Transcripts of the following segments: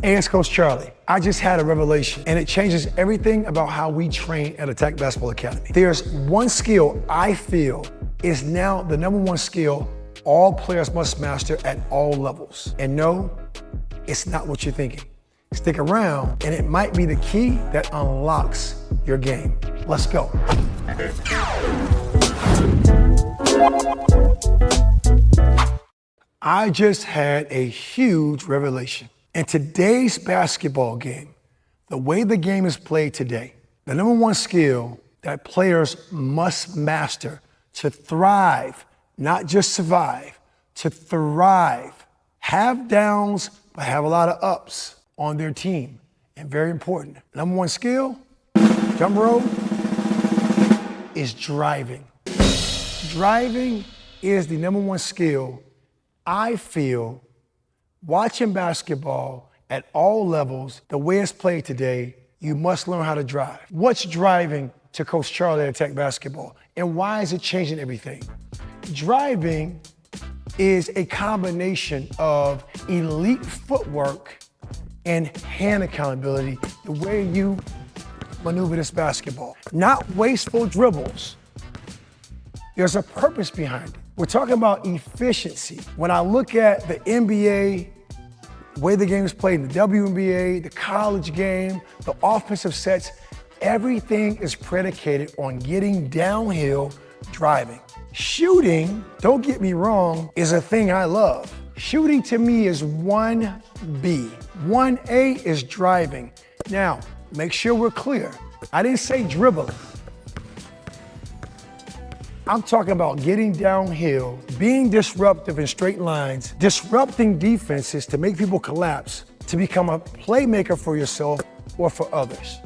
Hey, it's Coach Charlie. I just had a revelation, and it changes everything about how we train at Attack Basketball Academy. There's one skill I feel is now the #1 skill all players must master at all levels. And no, it's not what you're thinking. Stick around, and it might be the key that unlocks your game. Let's go. I just had a huge revelation. In today's basketball game, the way the game is played today, the #1 skill that players must master to thrive, not just survive, to thrive, have downs, but have a lot of ups on their team. And very important, #1 skill, drum roll, is driving. Driving is the #1 skill I feel watching basketball at all levels, the way it's played today, you must learn how to drive. What's driving to Coach Charlie at Attack Basketball, and why is it changing everything? Driving is a combination of elite footwork and hand accountability, the way you maneuver this basketball. Not wasteful dribbles. There's a purpose behind it. We're talking about efficiency. When I look at the NBA, the way the game is played in the WNBA, the college game, the offensive sets, everything is predicated on getting downhill driving. Shooting, don't get me wrong, is a thing I love. Shooting to me is 1B. 1A is driving. Now, make sure we're clear. I didn't say dribbling. I'm talking about getting downhill, being disruptive in straight lines, disrupting defenses to make people collapse, to become a playmaker for yourself or for others.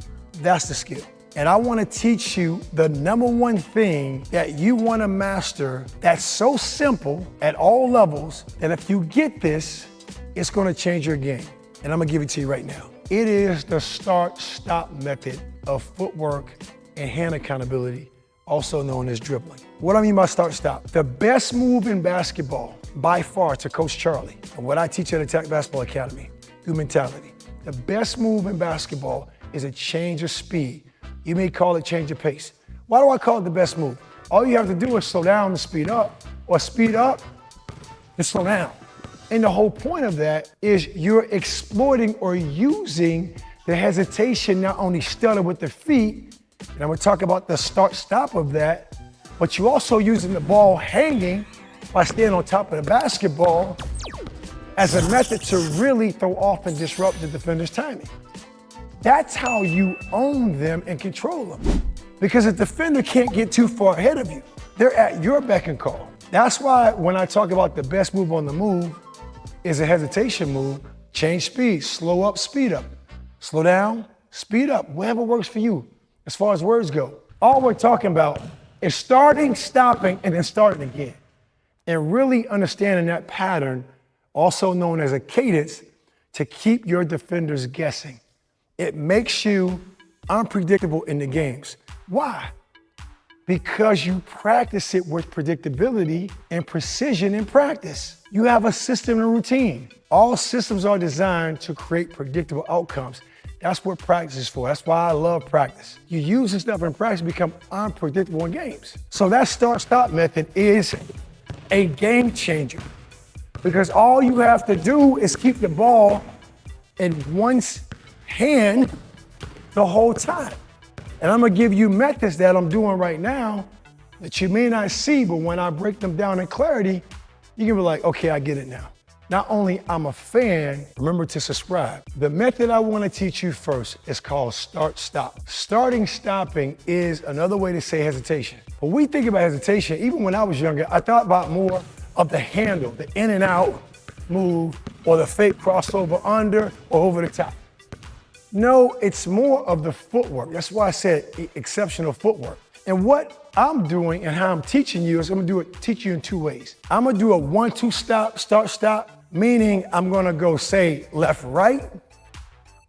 That's the skill. And I want to teach you the #1 thing that you want to master that's so simple at all levels that if you get this, it's going to change your game. And I'm going to give it to you right now. It is the start-stop method of footwork and hand accountability, also known as dribbling. What I mean by start-stop? The best move in basketball, by far, to Coach Charlie, and what I teach at Attack Basketball Academy, through mentality. The best move in basketball is a change of speed. You may call it change of pace. Why do I call it the best move? All you have to do is slow down and speed up, or speed up and slow down. And the whole point of that is you're exploiting or using the hesitation, not only stutter with the feet, and I'm gonna talk about the start-stop of that, but you're also using the ball hanging by staying on top of the basketball as a method to really throw off and disrupt the defender's timing. That's how you own them and control them. Because a defender can't get too far ahead of you. They're at your beck and call. That's why when I talk about the best move on the move is a hesitation move, change speed, slow up, speed up. Slow down, speed up, whatever works for you as far as words go. All we're talking about is starting, stopping, and then starting again. And really understanding that pattern, also known as a cadence, to keep your defenders guessing. It makes you unpredictable in the games. Why? Because you practice it with predictability and precision in practice. You have a system and routine. All systems are designed to create predictable outcomes. That's what practice is for. That's why I love practice. You use this stuff in practice to become unpredictable in games. So that start-stop method is a game changer because all you have to do is keep the ball in one's hand the whole time. And I'm gonna give you methods that I'm doing right now that you may not see, but when I break them down in clarity, you can be like, okay, I get it now. Not only I'm a fan, remember to subscribe. The method I want to teach you first is called start-stop. Starting, stopping is another way to say hesitation. When we think about hesitation, even when I was younger, I thought about more of the handle, the in and out move, or the fake crossover under or over the top. No, it's more of the footwork. That's why I said exceptional footwork. And what I'm doing and how I'm teaching you is I'm gonna teach you in 2 ways. I'm gonna do a 1-2 stop, start, stop, meaning I'm gonna go say left, right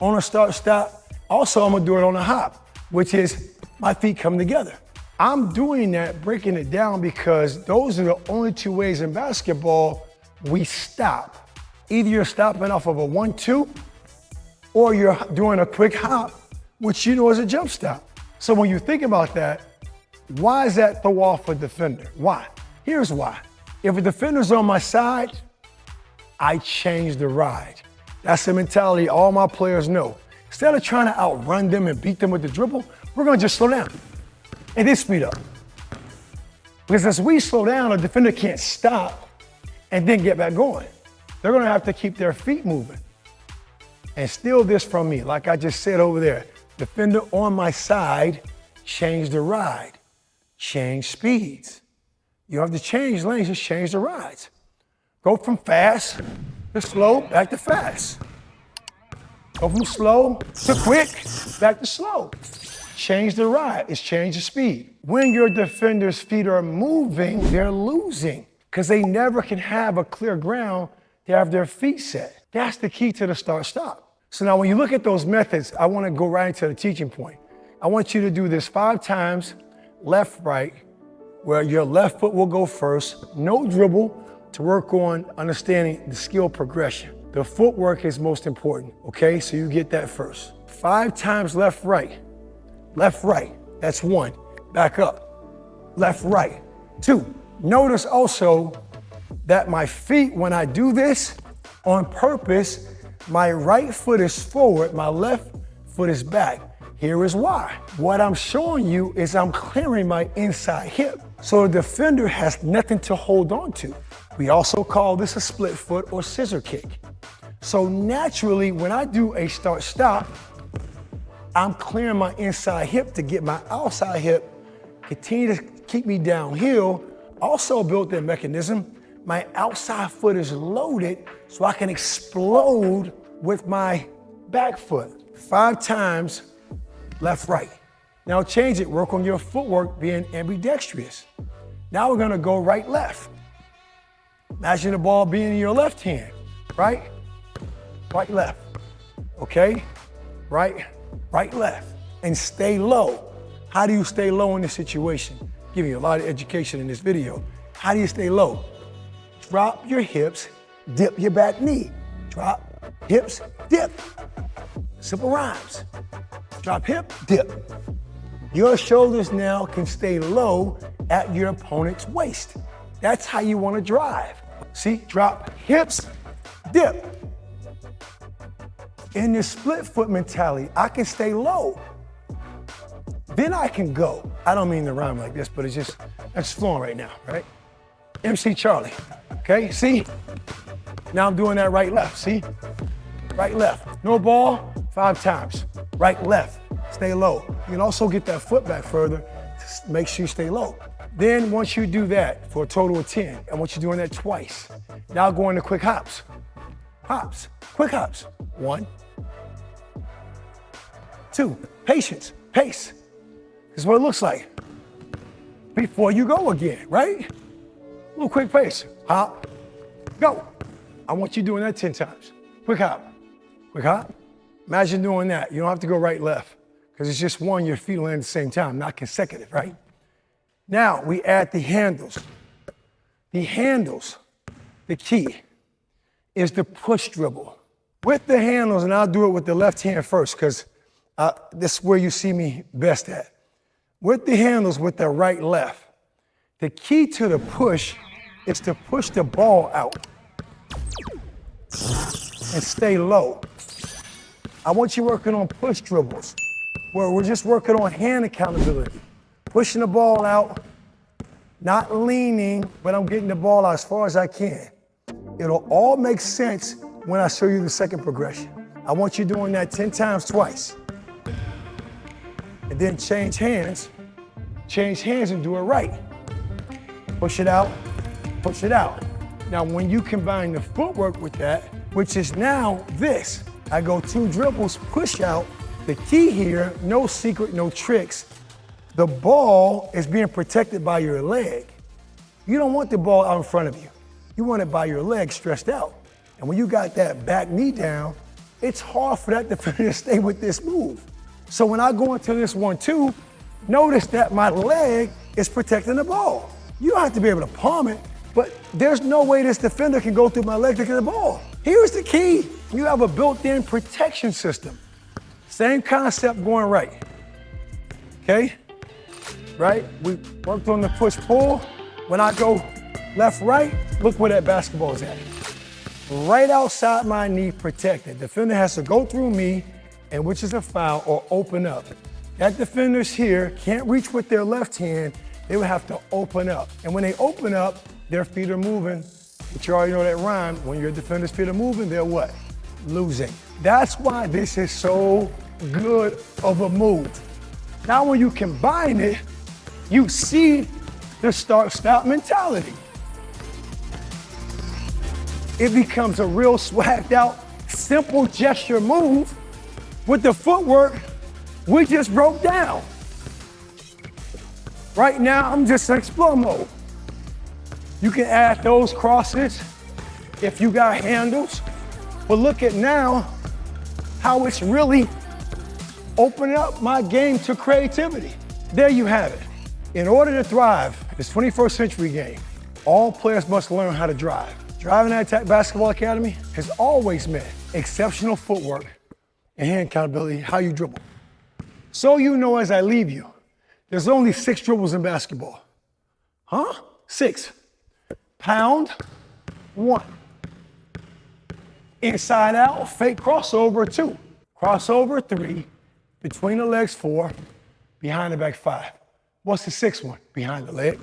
on a start, stop. Also, I'm gonna do it on a hop, which is my feet come together. I'm doing that, breaking it down because those are the only 2 ways in basketball we stop. Either you're stopping off of a 1-2 or you're doing a quick hop, which you know is a jump stop. So when you think about that, why is that throw off a defender? Why? Here's why. If a defender's on my side, I change the ride. That's the mentality all my players know. Instead of trying to outrun them and beat them with the dribble, we're gonna just slow down and then speed up. Because as we slow down, a defender can't stop and then get back going. They're gonna have to keep their feet moving. And steal this from me, like I just said over there. Defender on my side, change the ride, change speeds. You don't have to change lanes, just change the rides. Go from fast to slow, back to fast. Go from slow to quick, back to slow. Change the ride, it's change the speed. When your defender's feet are moving, they're losing because they never can have a clear ground to have their feet set. That's the key to the start-stop. So now when you look at those methods, I want to go right into the teaching point. I want you to do this 5 times, left, right, where your left foot will go first, no dribble, to work on understanding the skill progression. The footwork is most important, okay? So you get that first. 5 times left, right, that's 1. Back up, left, right, 2. Notice also that my feet, when I do this on purpose, my right foot is forward, my left foot is back. Here is why. What I'm showing you is I'm clearing my inside hip, so the defender has nothing to hold on to. We also call this a split foot or scissor kick. So naturally, when I do a start-stop, I'm clearing my inside hip to get my outside hip, continue to keep me downhill. Also built that mechanism, my outside foot is loaded so I can explode with my back foot. 5 times, left, right. Now change it, work on your footwork being ambidextrous. Now we're gonna go right, left. Imagine the ball being in your left hand, right? Right, left, okay? Right, left, and stay low. How do you stay low in this situation? Giving you a lot of education in this video. How do you stay low? Drop your hips, dip your back knee. Drop, hips, dip. Simple rhymes. Drop, hip, dip. Your shoulders now can stay low at your opponent's waist. That's how you want to drive. See, drop, hips, dip. In this split foot mentality, I can stay low. Then I can go. I don't mean to rhyme like this, but it's just flowing right now, right? MC Charlie, okay, see? Now I'm doing that right, left, see? Right, left. No ball, 5 times. Right, left, stay low. You can also get that foot back further to make sure you stay low. Then once you do that for a total of 10, I want you doing that twice. Now go into quick hops. Hops, quick hops. 1, 2, patience, pace. This is what it looks like before you go again, right? A little quick pace. Hop, go. I want you doing that 10 times. Quick hop, quick hop. Imagine doing that. You don't have to go right, left, because it's just one, your feet land at the same time, not consecutive, right? Now we add the handles. The handles, the key is the push dribble. With the handles, and I'll do it with the left hand first, because this is where you see me best at. With the handles, with the right, left, the key to the push is to push the ball out and stay low. I want you working on push dribbles, where we're just working on hand accountability. Pushing the ball out, not leaning, but I'm getting the ball out as far as I can. It'll all make sense when I show you the second progression. I want you doing that 10 times twice. And then change hands and do it right. Push it out, push it out. Now when you combine the footwork with that, which is now this, I go 2 dribbles, push out. The key here, no secret, no tricks. The ball is being protected by your leg. You don't want the ball out in front of you. You want it by your leg stretched out. And when you got that back knee down, it's hard for that defender to stay with this move. So when I go into this 1-2, notice that my leg is protecting the ball. You don't have to be able to palm it, but there's no way this defender can go through my leg to get the ball. Here's the key. You have a built-in protection system. Same concept going right. Okay? Right? We worked on the push-pull. When I go left-right, look where that basketball is at. Right outside my knee protected. Defender has to go through me, and which is a foul, or open up. That defender's here, can't reach with their left hand, they would have to open up. And when they open up, their feet are moving. But you already know that rhyme. When your defender's feet are moving, they're what? Losing. That's why this is so good of a move. Now when you combine it, you see the start-stop mentality. It becomes a real swagged out, simple gesture move with the footwork we just broke down. Right now, I'm just in explore mode. You can add those crosses if you got handles, but look at now how it's really opening up my game to creativity. There you have it. In order to thrive, this 21st century game, all players must learn how to drive. Driving at Attack Basketball Academy has always meant exceptional footwork and hand accountability, how you dribble. So you know as I leave you, there's only 6 dribbles in basketball. Huh? 6. Pound, 1. Inside out, fake crossover, 2. Crossover, 3. Between the legs, 4. Behind the back, 5. What's the 6th one? Behind the leg.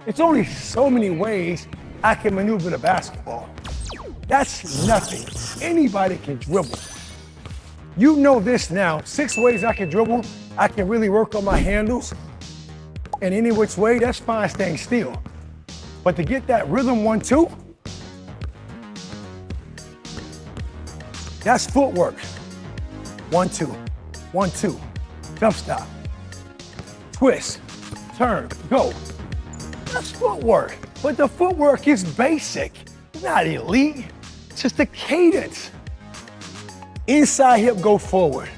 It's only so many ways I can maneuver the basketball. That's nothing. Anybody can dribble. You know this now. 6 ways I can dribble. I can really work on my handles. And any which way, that's fine staying still. But to get that rhythm 1-2, that's footwork. 1-2, 1-2, jump stop, twist, turn, go. That's footwork. But the footwork is basic, not elite, just the cadence. Inside hip, go forward.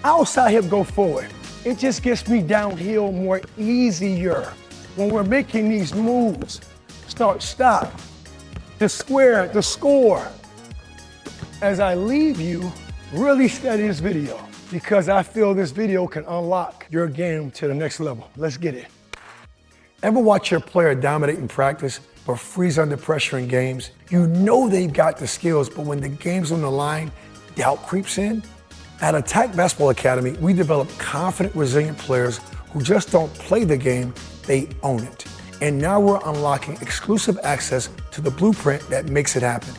Outside hip, go forward. It just gets me downhill more easier when we're making these moves. Start, stop, the square, the score. As I leave you, really study this video because I feel this video can unlock your game to the next level. Let's get it. Ever watch your player dominate in practice or freeze under pressure in games? You know they've got the skills, but when the game's on the line, doubt creeps in. At Attack Basketball Academy, we develop confident, resilient players who just don't play the game, they own it. And now we're unlocking exclusive access to the blueprint that makes it happen.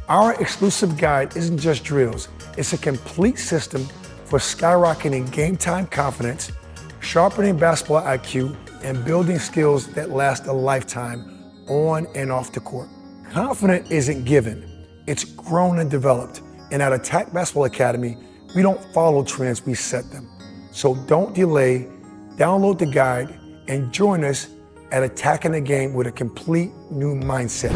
Our exclusive guide isn't just drills, it's a complete system for skyrocketing game time confidence, sharpening basketball IQ, and building skills that last a lifetime on and off the court. Confidence isn't given, it's grown and developed. And at Attack Basketball Academy, we don't follow trends, we set them. So don't delay, download the guide, and join us at attacking the game with a complete new mindset.